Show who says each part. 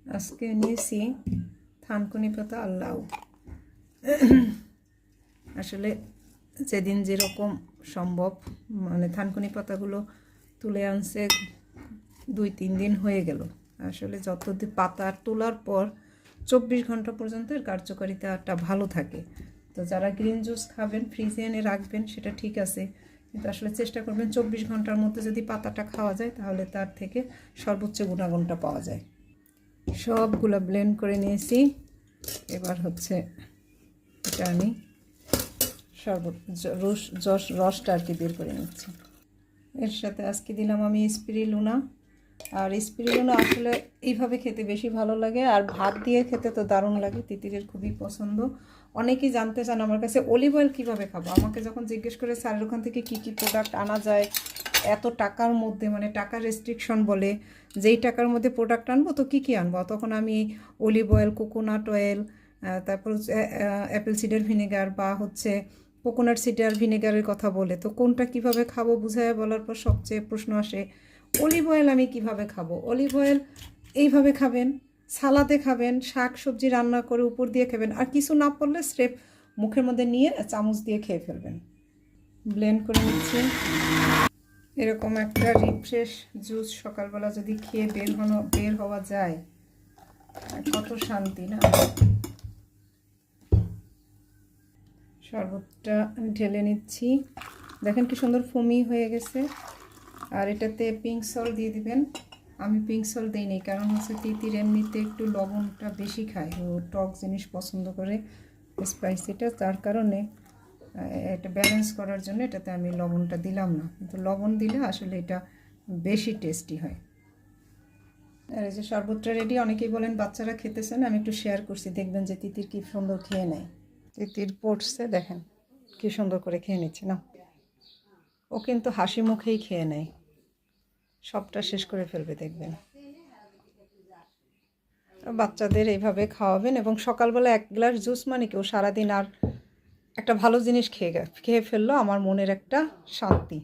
Speaker 1: আজকে নিয়েছি থানকুনি পাতা আর লাউ। আসলে যেদিন যেরকম সম্ভব, মানে থানকুনি পাতাগুলো তুলে আনছে 2-3 দিন হয়ে গেল। আসলে যতদিন পাতা তোলার পর 24 ঘন্টা পর্যন্ত এর কার্যকারিতাটা ভালো থাকে। তো যারা গ্রিন জুস খাবেন ফ্রিজে এনে রাখবেন সেটা ঠিক আছে, কিন্তু আসলে চেষ্টা করবেন 24 ঘন্টার মধ্যে যদি পাতাটা খাওয়া যায় তাহলে তার থেকে সর্বোচ্চ গুণাগুণটা পাওয়া যায়। সবগুলো ব্লেন্ড করে নিয়েছি। এবার হচ্ছে এটা আমি রসটা আর কি বের করে নিচ্ছি। এর সাথে আজকে দিলাম আমি স্পিরিলুনা। আর স্পিরিলুনা আসলে এইভাবে খেতে বেশি ভালো লাগে, আর ভাত দিয়ে খেতে তো দারুণ লাগে। তিতিরের খুবই পছন্দ। অনেকেই জানতে চান আমার কাছে অলিভ অয়েল কীভাবে খাবো। আমাকে যখন জিজ্ঞেস করে স্যারের ওখান থেকে কী কী প্রোডাক্ট আনা যায় এত টাকার মধ্যে, মানে টাকার রেস্ট্রিকশন বলে, যেই টাকার মধ্যে প্রোডাক্ট আনবো তো কী কী আনবো, তখন আমি অলিভ অয়েল, কোকোনাট অয়েল, তারপর হচ্ছে অ্যাপেল সিডার ভিনেগার বা হচ্ছে কোকোনাট সিডার ভিনেগারের কথা বলে, তো কোনটা কিভাবে খাবো বুঝায় বলার পর সবচেয়ে প্রশ্ন আসে অলিভ অয়েল আমি কিভাবে খাবো। অলিভ অয়েল এইভাবে খাবেন, সালাদে খাবেন, শাক সবজি রান্না করে উপর দিয়ে খাবেন, আর কিছু না পড়লে স্রেফ মুখের মধ্যে নিয়ে চামচ দিয়ে খেয়ে ফেলবেন। ব্লেন্ড করে নিচ্ছি। এরকম একটা রিফ্রেশ জুস সকালবেলা যদি খেয়ে বের হওয়া যায় কত শান্তি না। শরবতটা ঢেলে নিচ্ছি। দেখেন কি সুন্দর ফোমি হয়ে গেছে। আর এটাতে পিঙ্ক সল্ট দিয়ে দিবেন। আমি পিঙ্ক সল্ট দিইনি, কারণ হচ্ছে তিতির এমনিতে একটু লবণটা বেশি খায়, ও টক জিনিস পছন্দ করে, স্পাইসিটা, তার কারণে এটা ব্যালেন্স করার জন্য এটাতে আমি লবণটা দিলাম না। কিন্তু লবণ দিলে আসলে এটা বেশি টেস্টি হয়। আর এই যে শরবতটা রেডি। অনেকেই বলেন বাচ্চারা খেতেছেন, আমি একটু শেয়ার করছি, দেখবেন যে তিতির কি সুন্দর খেয়ে নেয়। তিতির পড়ছে, দেখেন কি সুন্দর করে খেয়ে নিচ্ছে না। ও কিন্তু হাসি মুখেই খেয়ে নেয়, সবটা শেষ করে ফেলবে দেখবেন। বাচ্চাদের এইভাবে খাওয়াবেন, এবং সকালবেলা 1 গ্লাস জুস মানে কেউ সারাদিন আর একটা ভালো জিনিস খেয়ে ফেললো, আমার মনের একটা শান্তি।